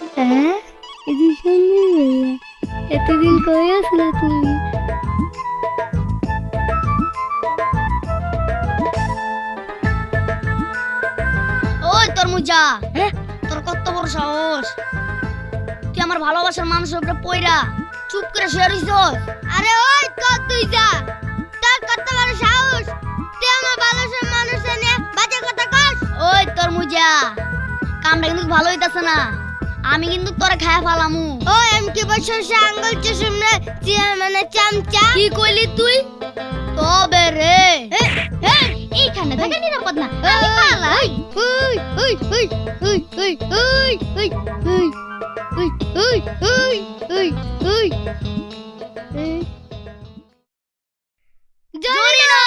হ্যাঁ, এই সুন্দর ভাইয়া, এতদিন কই আসলে তুমি? ওই তরমুজা, তোর কত বড় সাহস! তুই আমার ভালোবাসার মানুষের উপরে পয়রা চুপ করে শুয়ে রইছস। আরে ওই তুই যা, তোর কত বড় সাহস! তুই আমার ভালোবাসার মানুষের নিয়ে বাজে কথা কস। ওই তরমুজা, কামটা কিন্তু ভালো হইতাছে না। আমি কিন্তু তোরে খায়া ফালামু। ওই আমি কি বসে আঙ্গুল চুষুম রে, মানে চামচা। কি কইলি তুই? তবে রে এইখানে থাকা নিরাপদ না, আমি পালাই। ওই ওই ওই ওই ওই ওই ওই ওই ওই ওই ওই ওই ওই জরিনা।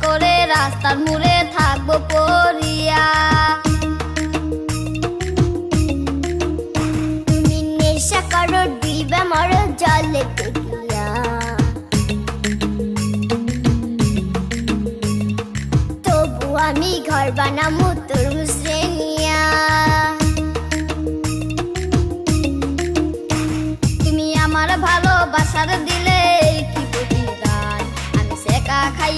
করে রাস্তার মোড়ে থাকবো পড়িয়া। তুমি নেশা করো দিবে মরো জলে ডুবিয়া। তবু আমি ঘর বানাবো তরমুজ রে নিয়া। তুমি আমার ভালোবাসার দিলে কি প্রতিদান, আমি সেকা খাই